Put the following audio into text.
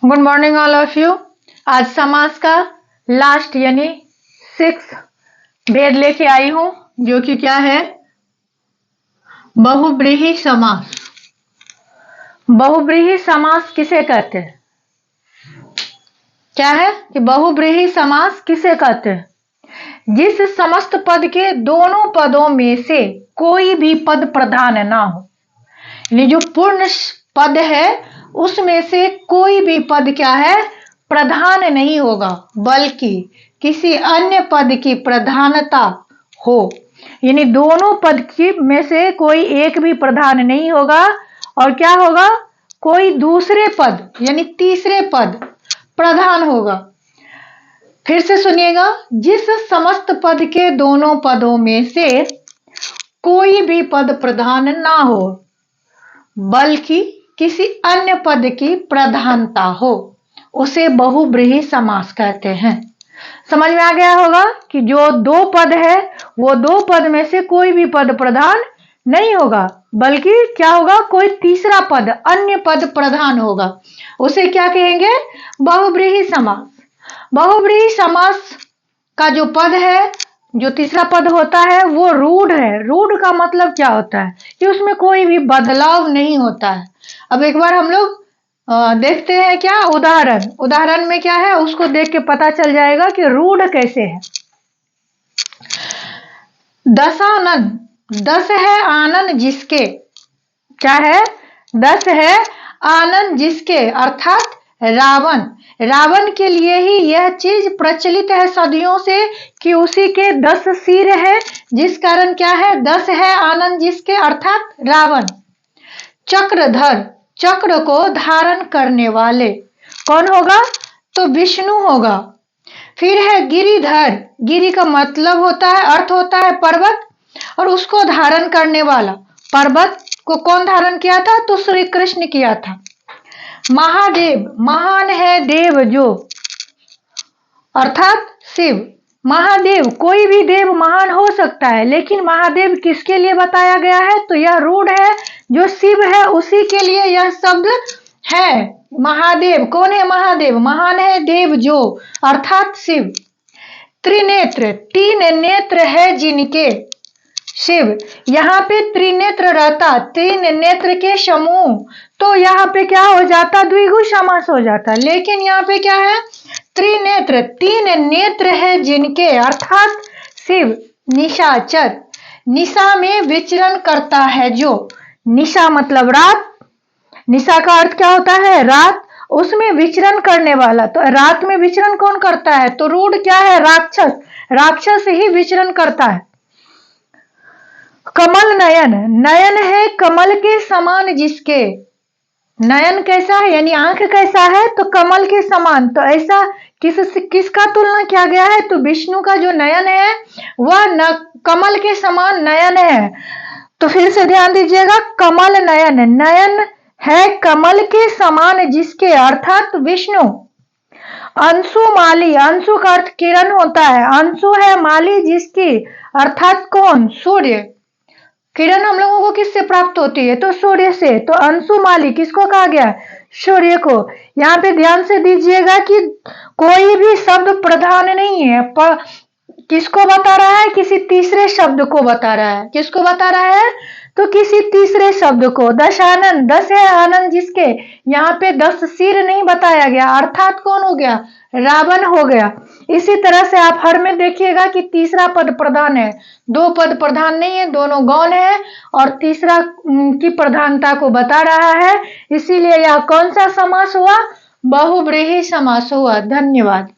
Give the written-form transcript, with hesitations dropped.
Good morning all of you. आज समास का लास्ट यानी 6 भेद लेके आई हूं, जो कि क्या है, बहुब्रीहि समास। बहुब्रीहि समास किसे कहते हैं? क्या है कि बहुब्रीहि समास किसे कहते हैं? जिस समस्त पद के दोनों पदों में से कोई भी पद प्रधान ना हो, यानी जो पूर्ण पद है उसमें से कोई भी पद क्या है, प्रधान नहीं होगा, बल्कि किसी अन्य पद की प्रधानता हो। यानी दोनों पद की में से कोई एक भी प्रधान नहीं होगा और क्या होगा, कोई दूसरे पद यानी तीसरे पद प्रधान होगा। फिर से सुनिएगा, जिस समस्त पद के दोनों पदों में से कोई भी पद प्रधान ना हो, बल्कि किसी अन्य पद की प्रधानता हो, उसे बहुब्रीहि समास कहते हैं। समझ में आ गया होगा कि जो दो पद है वो दो पद में से कोई भी पद प्रधान नहीं होगा, बल्कि क्या होगा, कोई तीसरा पद अन्य पद प्रधान होगा, उसे क्या कहेंगे, बहुब्रीहि समास। बहुब्रीहि समास का जो पद है, जो तीसरा पद होता है वो रूढ़ है। रूढ़ का मतलब क्या होता है कि उसमें कोई भी बदलाव नहीं होता है। अब एक बार हम लोग देखते हैं क्या, उदाहरण में क्या है उसको देख के पता चल जाएगा कि रूढ़ कैसे है। दशानन, 10 है आनन जिसके, क्या है, 10 है आनन जिसके, अर्थात रावण। रावण के लिए ही यह चीज प्रचलित है सदियों से कि उसी के 10 सिर है, जिस कारण क्या है, 10 है आनंद जिसके, अर्थात रावण। चक्रधर, चक्र को धारण करने वाले कौन होगा, तो विष्णु होगा। फिर है गिरिधर, गिरि का मतलब होता है, अर्थ होता है पर्वत, और उसको धारण करने वाला, पर्वत को कौन धारण किया था, तो श्री कृष्ण किया था। महादेव, महान है देव जो, अर्थात शिव। महादेव, कोई भी देव महान हो सकता है, लेकिन महादेव किसके लिए बताया गया है, तो यह रूढ़ है, जो शिव है उसी के लिए यह शब्द है। महादेव कौन है, महादेव महान है देव जो, अर्थात शिव। त्रिनेत्र, 3 नेत्र है जिनके, शिव। यहाँ पे त्रिनेत्र रहता, 3 नेत्र के समूह, तो यहाँ पे क्या हो जाता, द्विगु समास हो जाता, लेकिन यहाँ पे क्या है, त्रिनेत्र, 3 नेत्र है जिनके, अर्थात शिव। निशाचर, निशा में विचरण करता है जो, निशा मतलब रात, निशा का अर्थ क्या होता है, रात, उसमें विचरण करने वाला। तो रात में विचरण कौन करता है, तो रूढ़ क्या है, राक्षस, राक्षस ही विचरण करता है। कमल नयन, नयन है कमल के समान जिसके, नयन कैसा है यानी आंख कैसा है, तो कमल के समान। तो ऐसा किसका तुलना किया गया है, तो विष्णु का जो नयन है वह कमल के समान नयन है। तो फिर से ध्यान दीजिएगा, कमल नयन, नयन है कमल के समान जिसके, अर्थात विष्णु। अंशु माली, अंशु का अर्थ किरण होता है, अंशु है माली जिसकी, अर्थात कौन, सूर्य। किरण हम लोगों को किससे प्राप्त होती है, तो सूर्य से। तो अंशुमाली किसको कहा गया, सूर्य को। यहाँ पे ध्यान से दीजिएगा कि कोई भी शब्द प्रधान नहीं है, पर किसको बता रहा है, किसी तीसरे शब्द को बता रहा है। किसको बता रहा है, तो किसी तीसरे शब्द को। 10 आनंद, 10 है आनंद जिसके, यहाँ पे 10 सिर नहीं बताया गया, अर्थात कौन हो गया, रावण हो गया। इसी तरह से आप हर में देखिएगा कि तीसरा पद प्रधान है, 2 पद प्रधान नहीं है, दोनों गौण है, और तीसरा की प्रधानता को बता रहा है। इसीलिए यह कौन सा समास हुआ, बहुब्रीहि समास हुआ। धन्यवाद।